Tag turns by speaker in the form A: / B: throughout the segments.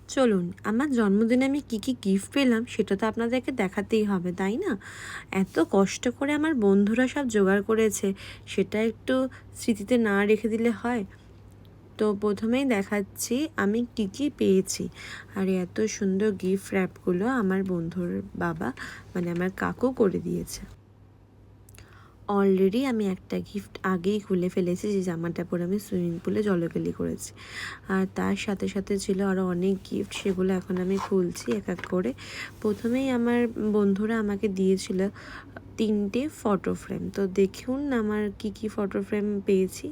A: চলুন, আমার জন্মদিনে আমি কী কী গিফট পেলাম সেটা তো আপনাদেরকে দেখাতেই হবে, তাই না? এত কষ্ট করে আমার বন্ধুরা সব জোগাড় করেছে, সেটা একটু স্মৃতিতে না রেখে দিলে হয়? তো প্রথমেই দেখাচ্ছি আমি কী কী পেয়েছি। আর এত সুন্দর গিফট র্যাপগুলো আমার বন্ধুর বাবা, মানে আমার কাকু করে দিয়েছে। অলরেডি আমি একটা গিফট আগেই খুলে ফেলেছি, যে জামাটা পরে আমি সুইমিং পুলে জলকেলি করেছি। আর তার সাথে সাথে ছিল আরও অনেক গিফট, সেগুলো এখন আমি খুলছি এক এক করে। প্রথমেই আমার বন্ধুরা আমাকে দিয়েছিল 3টে ফটো ফ্রেম। তো দেখুন আমার কি কি ফটো ফ্রেম পেয়েছি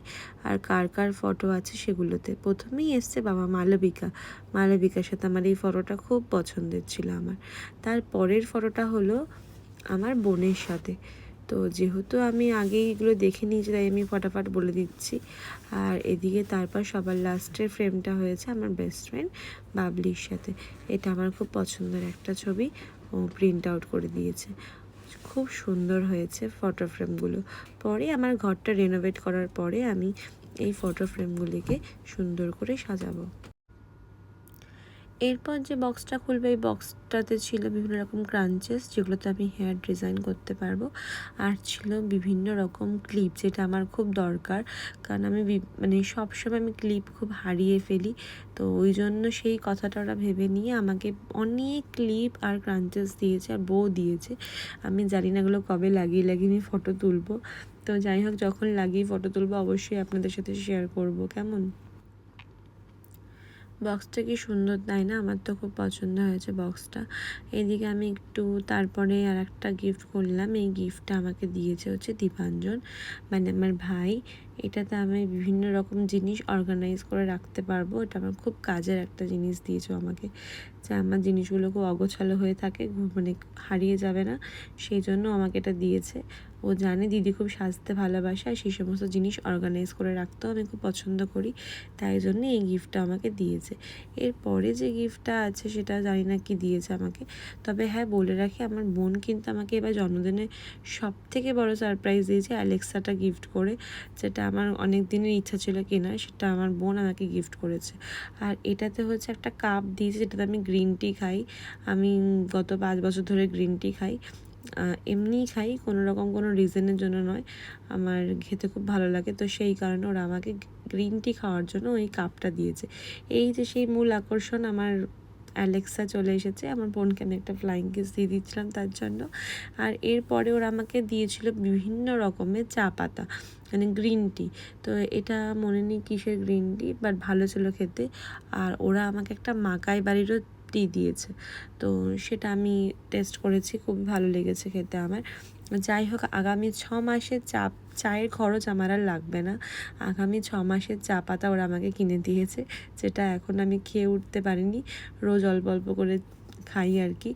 A: আর কার কার ফটো আছে সেগুলোতে। প্রথমেই এসছে বাবা মালবিকার সাথে আমার এই ফটোটা খুব পছন্দের ছিল আমার। তারপরের ফটোটা হলো আমার বোনের সাথে। তো যেহেতু আমি আগেই এগুলো দেখে নিয়েছি, তাই আমি ফটাফট বলে দিচ্ছি। আর এদিকে তারপর সবার লাস্টের ফ্রেমটা হয়েছে আমার বেস্ট ফ্রেন্ড বাবলির সাথে। এটা আমার খুব পছন্দের একটা ছবি, ও প্রিন্ট আউট করে দিয়েছে। খুব সুন্দর হয়েছে ফটো ফ্রেমগুলো। পরে আমার ঘরটা রেনোভেট করার পরে আমি এই ফটো ফ্রেমগুলিকে সুন্দর করে সাজাবো। এরপর যে বক্সটা খুলবে, এই বক্সটাতে ছিল বিভিন্ন রকম ক্রাঞ্চেস, যেগুলোতে আমি হেয়ার ডিজাইন করতে পারবো। আর ছিল বিভিন্ন রকম ক্লিপ, যেটা আমার খুব দরকার, কারণ আমি মানে সবসময় আমি ক্লিপ খুব হারিয়ে ফেলি। তো ওই জন্য সেই কথাটা ওরা ভেবে নিয়ে আমাকে অনেক ক্লিপ আর ক্রাঞ্চেস দিয়েছে, আর বউ দিয়েছে। আমি জানি না এগুলো কবে লাগিয়ে আমি ফটো তুলবো। তো যাই হোক, যখন লাগিয়ে ফটো তুলবো অবশ্যই আপনাদের সাথে শেয়ার করব, কেমন? বক্সটা কি সুন্দর, তাই না? আমার তো খুব পছন্দ হয়েছে বক্সটা। এদিকে আমি একটু তারপরে আর একটা গিফট করলাম। এই গিফটটা আমাকে দিয়েছে হচ্ছে দীপাঞ্জন, মানে আমার ভাই। এটাতে আমি বিভিন্ন রকম জিনিস অর্গানাইজ করে রাখতে পারবো। এটা আমার খুব কাজের একটা জিনিস দিয়েছে আমাকে, যে আমার জিনিসগুলো খুব অগোছালো হয়ে থাকে, মানে হারিয়ে যাবে না, সেই জন্য আমাকে এটা দিয়েছে। ও জানে দিদি খুব সাজতে ভালোবাসে, আর সেই সমস্ত জিনিস অর্গানাইজ করে রাখতেও আমি খুব পছন্দ করি, তাই জন্য এই গিফটটা আমাকে দিয়েছে। এরপরে যে গিফটটা আছে সেটা জানি না কি দিয়েছে আমাকে। তবে হ্যাঁ, বলে রাখি, আমার বোন কিন্তু আমাকে এবার জন্মদিনে সবথেকে বড় সারপ্রাইজ দিয়েছে অ্যালেক্সাটা গিফট করে, যেটা আমার অনেক দিনের ইচ্ছা ছিল কেনার, সেটা আমার বোন আমাকে গিফট করেছে। আর এটাতে হচ্ছে একটা কাপ দিয়েছে, যেটাতে আমি গ্রিন টি খাই। আমি গত 5 বছর ধরে গ্রিন টি খাই, এমনিই খাই, কোনো রকম কোনো রিজনের জন্য নয়, আমার খেতে খুব ভালো লাগে। তো সেই কারণে ওরা আমাকে গ্রিন টি খাওয়ার জন্য ওই কাপটা দিয়েছে। এই যে সেই মূল আকর্ষণ, আমার অ্যালেক্সা চলে এসেছে। আমার বোনকে আমি একটা ফ্লাইং কিস দিয়ে দিচ্ছিলাম তার জন্য। আর এরপরে ওরা আমাকে দিয়েছিল বিভিন্ন রকমের চা পাতা, মানে গ্রিন টি। তো এটা মনে নেই কিসের গ্রিন টি, বাট ভালো ছিল খেতে। আর ওরা আমাকে একটা মাকাই বাড়িরও টি দিয়েছে, তো সেটা আমি টেস্ট করেছি, খুবই ভালো লেগেছে খেতে আমার। যাই হোক, আগামী 6 মাসের চায়ের খরচ আমার আর লাগবে না। আগামী 6 মাসের চা পাতা ওরা আমাকে কিনে দিয়েছে, যেটা এখন আমি খেয়ে উঠতে পারিনি, রোজ অল্প অল্প করে খাই আর কি।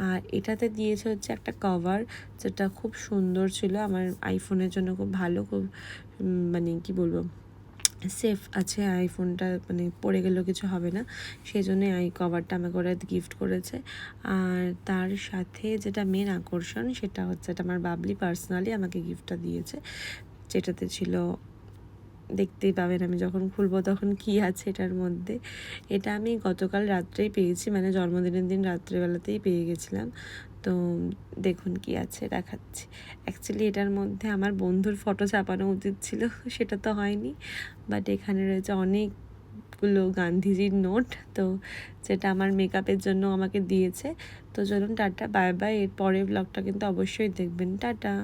A: আর এটাতে দিয়েছে হচ্ছে একটা কভার, যেটা খুব সুন্দর ছিল, আমার আইফোনের জন্য খুব ভালো, খুব মানে কি বলবো, সেফ আছে আইফোনটা, মানে পড়ে গেলেও কিছু হবে না, সেই জন্যে এই কভারটা আমাকে ওরা গিফট করেছে। আর তার সাথে যেটা মেন আকর্ষণ, সেটা হচ্ছে এটা আমার বাবলি পার্সোনালি আমাকে গিফটটা দিয়েছে, যেটাতে ছিল, দেখতেই পাবেন আমি যখন খুলবো তখন কি আছে এটার মধ্যে। এটা আমি গতকাল রাত্রেই পেয়েছি, মানে জন্মদিনের দিন রাত্রেবেলাতেই পেয়ে গেছিলাম। তো দেখুন কি আছে, দেখাচ্ছি। অ্যাকচুয়ালি এটার মধ্যে আমার বন্ধুর ফটো ছাপানো উচিত ছিল, সেটা তো হয়নি, বাট এখানে রয়েছে অনেকগুলো গান্ধীজির নোট, তো যেটা আমার মেকআপের জন্য আমাকে দিয়েছে। তো চলুন, টাটা, বাই বাই। এর পরের ব্লগটা কিন্তু অবশ্যই দেখবেন। টাটা।